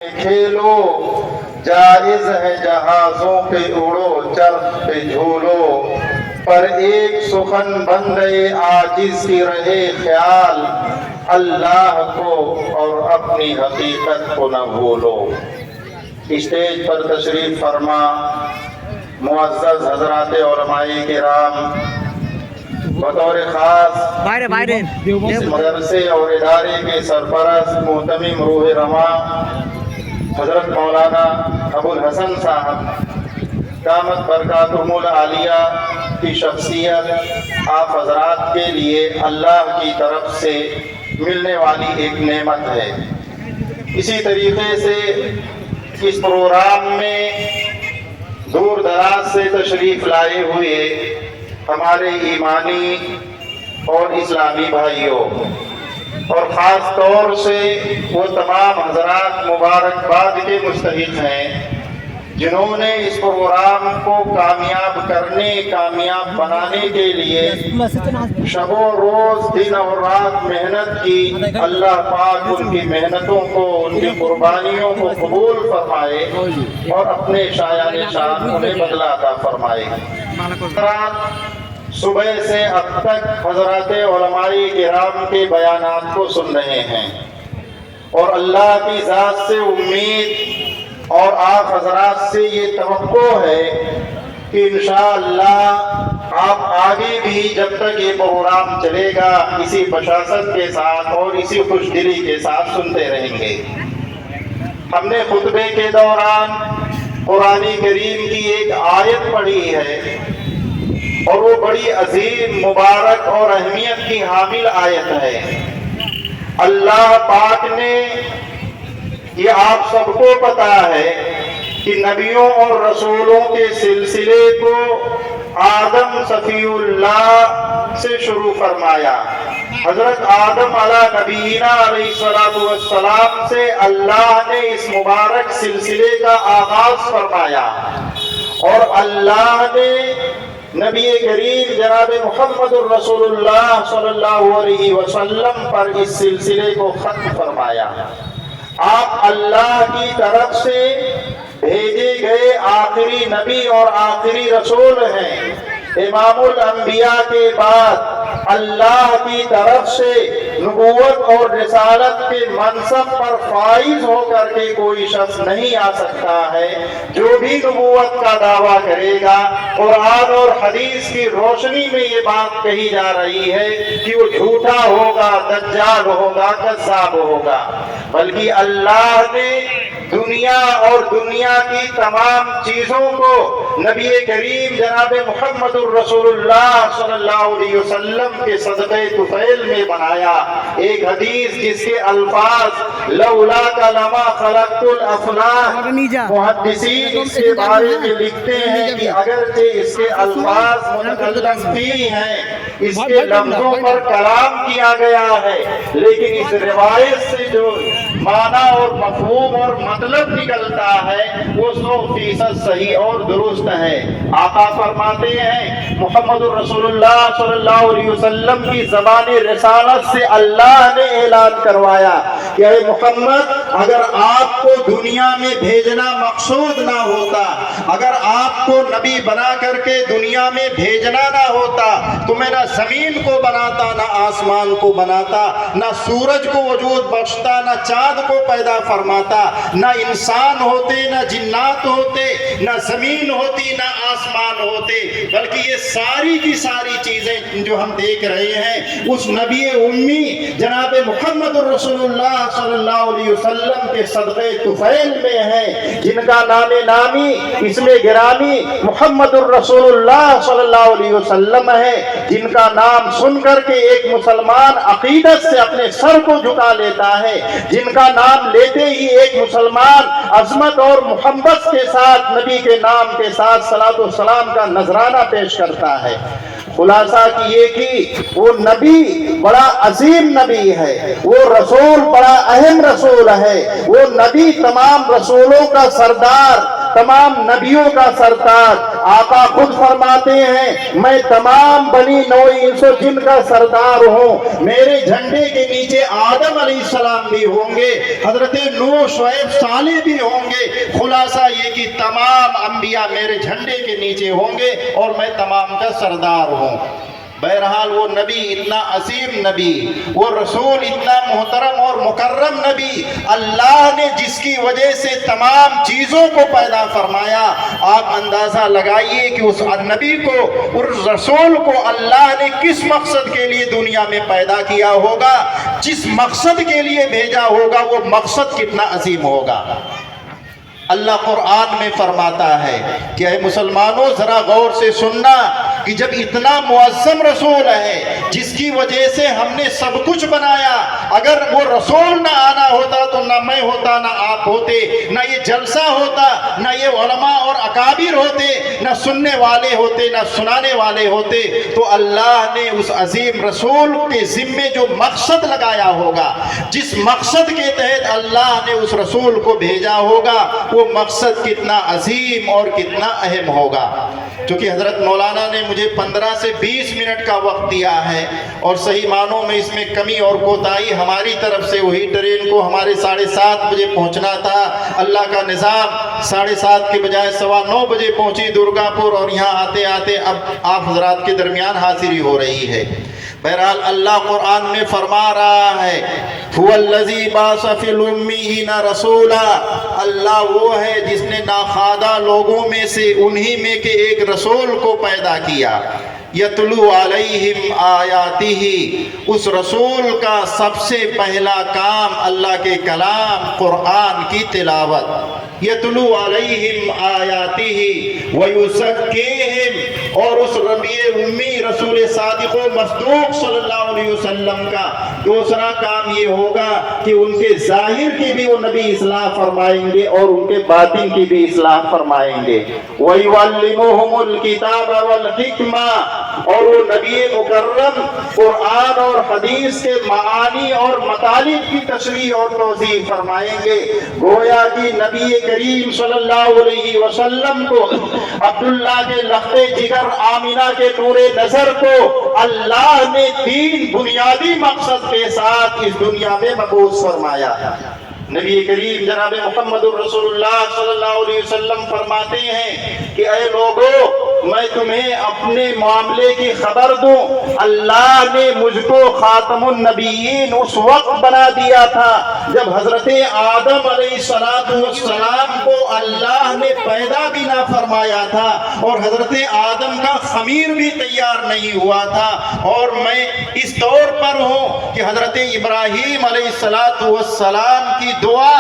کھیلو جائز ہے جہازوں پہ اڑو چرخ پہ جھولو، پر ایک سخن بن گئے عاجز کی رہے خیال، اللہ کو اور اپنی حقیقت کو نہ بھولو۔ اسٹیج پر تشریف فرما معزز حضرات علماء کرام، بطور خاص اس مدرسے اور ادارے کے سرپرست محتمم روح رواں حضرت مولانا ابو الحسن صاحب دامت برکاتہم العالیہ کی شخصیت آپ حضرات کے لیے اللہ کی طرف سے ملنے والی ایک نعمت ہے۔ اسی طریقے سے اس پروگرام میں دور دراز سے تشریف لائے ہوئے ہمارے ایمانی اور اسلامی بھائیوں، اور خاص طور سے وہ تمام حضرات مبارکباد کے مستحق ہیں جنہوں نے اس پروگرام کو کامیاب کرنے، کامیاب بنانے کے لیے شب و روز دن اور رات محنت کی۔ اللہ پاک ان کی محنتوں کو، ان کی قربانیوں کو قبول فرمائے اور اپنے شایان شان انہیں بدلہ عطا فرمائے۔ صبح سے اب تک حضرات علماء کرام کے بیانات کو سن رہے ہیں، اور اللہ کی ذات سے امید اور آپ حضرات سے یہ توقع ہے کہ انشاءاللہ آپ آگے بھی جب تک یہ پروگرام چلے گا اسی بشاشت کے ساتھ اور اسی خوش دلی کے ساتھ سنتے رہیں گے۔ ہم نے خطبے کے دوران قرآن کریم کی ایک آیت پڑھی ہے، اور وہ بڑی عظیم، مبارک اور اہمیت کی حامل آیت ہے۔ اللہ پاک نے، یہ آپ سب کو پتا ہے کہ نبیوں اور رسولوں کے سلسلے کو آدم صفی اللہ سے شروع فرمایا۔ حضرت آدم علیہ نبینا علیہ السلام سے اللہ نے اس مبارک سلسلے کا آغاز فرمایا، اور اللہ نے نبی کریم جناب محمد الرسول اللہ صلی اللہ علیہ وسلم پر اس سلسلے کو ختم فرمایا۔ آپ اللہ کی طرف سے بھیجے گئے آخری نبی اور آخری رسول ہیں۔ امام الانبیاء کے بعد اللہ کی طرف سے نبوت اور رسالت کے منصب پر فائز ہو کر کے کوئی شخص نہیں آ سکتا ہے۔ جو بھی نبوت کا دعویٰ کرے گا، قرآن اور حدیث کی روشنی میں یہ بات کہی جا رہی ہے کہ وہ جھوٹا ہوگا، دجال ہوگا، کذاب ہوگا۔ بلکہ اللہ نے دنیا اور دنیا کی تمام چیزوں کو نبی کریم جناب محمد الرسول اللہ صلی اللہ علیہ وسلم کے صدقے طفیل میں بنایا۔ ایک حدیث جس کے الفاظ لولاک لما خلقت الافلاک، محدثین اس کے بارے میں لکھتے ہیں کہ اگرچہ اس کے الفاظ متکلم بھی ہیں، اس کے لفظوں پر کلام کیا گیا ہے، لیکن اس روایت سے جو معنی اور مفہوم اور مطلب نکلتا ہے وہ 100% صحیح اور درست ہے۔ آقا فرماتے ہیں محمد الرسول اللہ صلی اللہ علیہ وسلم کی زبان رسالت سے اللہ نے اعلان کروایا کہ اے محمد، اگر آپ کو دنیا میں بھیجنا مقصود نہ ہوتا، اگر آپ کو نبی بنا کر کے دنیا میں بھیجنا نہ ہوتا تو میں نہ زمین کو بناتا، نہ آسمان کو بناتا، نہ سورج کو وجود بخشتا، نہ چاند کو پیدا فرماتا، نہ انسان ہوتے، نہ جنات ہوتے، نہ زمین ہوتی، نہ آسمان ہوتے، بلکہ یہ ساری کی ساری چیزیں جو ہم دیکھ رہے ہیں اس نبی امی جناب محمد الرسول اللہ صلی اللہ علیہ وسلم کے صدقے طفیل میں ہیں، جن کا نام نامی اسم گرامی محمد الرسول اللہ صلی اللہ علیہ وسلم ہے، جن کا نام سن کر کے ایک مسلمان عقیدت سے اپنے سر کو جھکا لیتا ہے، جن کا نام لیتے ہی ایک مسلمان عظمت اور محبت کے ساتھ نبی کے نام کے ساتھ صلاۃ و سلام کا نذرانہ پیش کرتا ہے۔ خلاصہ کی یہ کہ وہ نبی بڑا عظیم نبی ہے، وہ رسول بڑا اہم رسول ہے، وہ نبی تمام رسولوں کا سردار، تمام نبیوں کا سردار، آقا خود فرماتے ہیں میں تمام بنی نوع انس و جن کا سردار ہوں، میرے جھنڈے کے نیچے آدم علیہ السلام بھی ہوں گے، حضرت نوح، شعیب، صالح بھی ہوں گے، خلاصہ یہ کہ تمام انبیاء میرے جھنڈے کے نیچے ہوں گے اور میں تمام کا سردار ہوں۔ بہرحال وہ نبی اتنا عظیم نبی، وہ رسول اتنا محترم اور مکرم نبی، اللہ نے جس کی وجہ سے تمام چیزوں کو پیدا فرمایا، آپ اندازہ لگائیے کہ اس نبی کو، اس رسول کو اللہ نے کس مقصد کے لیے دنیا میں پیدا کیا ہوگا، جس مقصد کے لیے بھیجا ہوگا وہ مقصد کتنا عظیم ہوگا۔ اللہ قرآن میں فرماتا ہے کہ اے مسلمانوں ذرا غور سے سننا کہ جب اتنا معظم رسول ہے جس کی وجہ سے ہم نے سب کچھ بنایا، اگر وہ رسول نہ آنا ہوتا تو نہ میں ہوتا، نہ آپ ہوتے، نہ یہ جلسہ ہوتا، نہ یہ علماء اور اکابر ہوتے، نہ سننے والے ہوتے، نہ سنانے والے ہوتے، تو اللہ نے اس عظیم رسول کے ذمے جو مقصد لگایا ہوگا، جس مقصد کے تحت اللہ نے اس رسول کو بھیجا ہوگا، وہ مقصد کتنا عظیم اور کتنا اہم ہوگا۔ چونکہ حضرت مولانا نے مجھے 15 سے 20 منٹ کا وقت دیا ہے اور صحیح معنوں میں اس میں کمی اور کوتاہی ہماری طرف سے ہوئی، ٹرین کو ہمارے 7:30 بجے پہنچنا تھا، اللہ کا نظام 7:30 کے بجائے 9:15 بجے پہنچی درگا پور، اور یہاں آتے آتے اب آپ حضرات کے درمیان حاضری ہو رہی ہے۔ بہرحال اللہ قرآن میں فرما رہا ہے هو الذی بعث فی الامیین رسولا، اللہ وہ ہے جس نے ناخوادہ لوگوں میں سے انہی میں کے ایک رسول کو پیدا کیا، یتلو علیہم آیاتہ، اس رسول کا سب سے پہلا کام اللہ کے کلام قرآن کی تلاوت، یتلو علیہم آیاتہ ویزکیہم، اور اس ربی امی رسول صادق و مصدوق صلی اللہ علیہ وسلم کا دوسرا کام یہ ہوگا کہ ان کے ظاہر کی بھی وہ نبی اصلاح فرمائیں گے اور ان کے باطن کی بھی اصلاح فرمائیں گے۔ وَيُعَلِّمُهُمُ الْكِتَابَ وَالْحِكْمَةَ، اور وہ نبی مکرم قرآن اور حدیث کے معانی اور مطالب کی تشریح اور توضیح فرمائیں گے۔ گویا کہ نبی کریم صلی اللہ علیہ وسلم کو عبداللہ کے لخت جگر آمینہ کے نور نظر کو اللہ نے 3 بنیادی مقصد کے ساتھ اس دنیا میں مبعوث فرمایا۔ نبی کریم جناب محمد الرسول اللہ صلی اللہ علیہ وسلم فرماتے ہیں کہ اے لوگو، میں تمہیں اپنے معاملے کی خبر دوں، اللہ نے مجھ کو خاتم النبیین اس وقت بنا دیا تھا جب حضرت آدم علیہ السلام کو اللہ نے پیدا بھی نہ فرمایا تھا اور حضرت آدم کا خمیر بھی تیار نہیں ہوا تھا، اور میں اس طور پر ہوں کہ حضرت ابراہیم علیہ السلام کی دعا،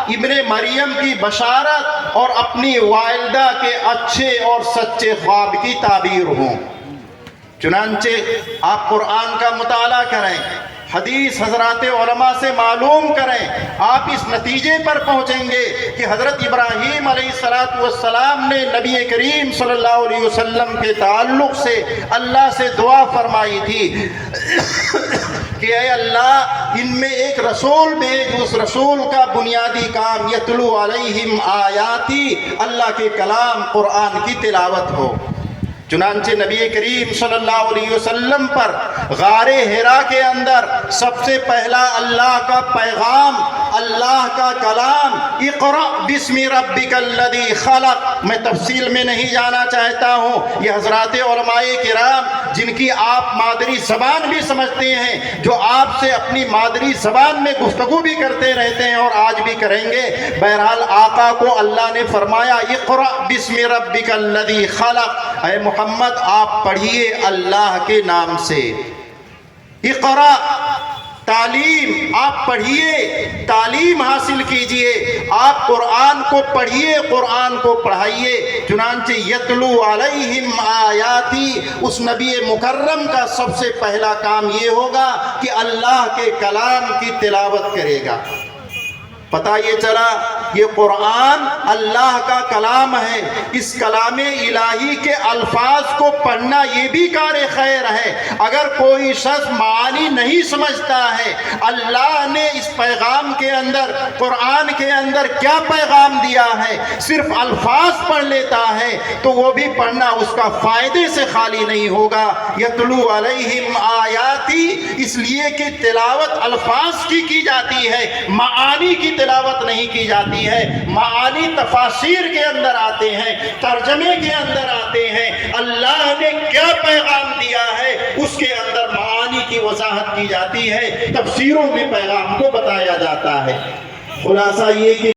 ابن مریم کی بشارت اور اپنی والدہ کے اچھے اور سچے خواب کی تعبیر ہوں۔ چنانچہ آپ قرآن کا مطالعہ کریں، حدیث حضرات علماء سے معلوم کریں، آپ اس نتیجے پر پہنچیں گے کہ حضرت ابراہیم علیہ السلام نے نبی کریم صلی اللہ علیہ وسلم کے تعلق سے اللہ سے دعا فرمائی تھی کہ اے اللہ ان میں ایک رسول بھیج، اس رسول کا بنیادی کام یتلو علیہم آیاتی، اللہ کے کلام قرآن کی تلاوت ہو۔ چنانچہ نبی کریم صلی اللہ علیہ وسلم پر غار حرا کے اندر سب سے پہلا اللہ کا پیغام، اللہ کا کلام، اقرأ بسم ربک الذی خلق، میں تفصیل میں نہیں جانا چاہتا ہوں، یہ حضرات علماء کرام جن کی آپ مادری زبان بھی سمجھتے ہیں، جو آپ سے اپنی مادری زبان میں گفتگو بھی کرتے رہتے ہیں اور آج بھی کریں گے، بہرحال آقا کو اللہ نے فرمایا اقرأ بسم ربک الذی خلق، اے محمد آپ پڑھیے اللہ کے نام سے، اقرأ تعلیم، آپ پڑھیے، تعلیم حاصل کیجئے، آپ قرآن کو پڑھیے، قرآن کو پڑھائیے۔ چنانچہ یتلو علیہم آیاتی، اس نبی مکرم کا سب سے پہلا کام یہ ہوگا کہ اللہ کے کلام کی تلاوت کرے گا۔ پتہ یہ چلا یہ قرآن اللہ کا کلام ہے، اس کلام الہی کے الفاظ کو پڑھنا یہ بھی کار خیر ہے۔ اگر کوئی شخص معانی نہیں سمجھتا ہے اللہ نے اس پیغام کے اندر، قرآن کے اندر کیا پیغام دیا ہے، صرف الفاظ پڑھ لیتا ہے تو وہ بھی پڑھنا اس کا فائدے سے خالی نہیں ہوگا۔ یتلو علیہم آیاتی، اس لیے کہ تلاوت الفاظ کی جاتی ہے، معانی کی تلاوت نہیں کی جاتی ہے۔ معانی تفاسیر کے اندر آتے ہیں، ترجمے کے اندر آتے ہیں۔ اللہ نے کیا پیغام دیا ہے اس کے اندر معانی کی وضاحت کی جاتی ہے، تفسیروں میں پیغام کو بتایا جاتا ہے۔ خلاصہ یہ کہ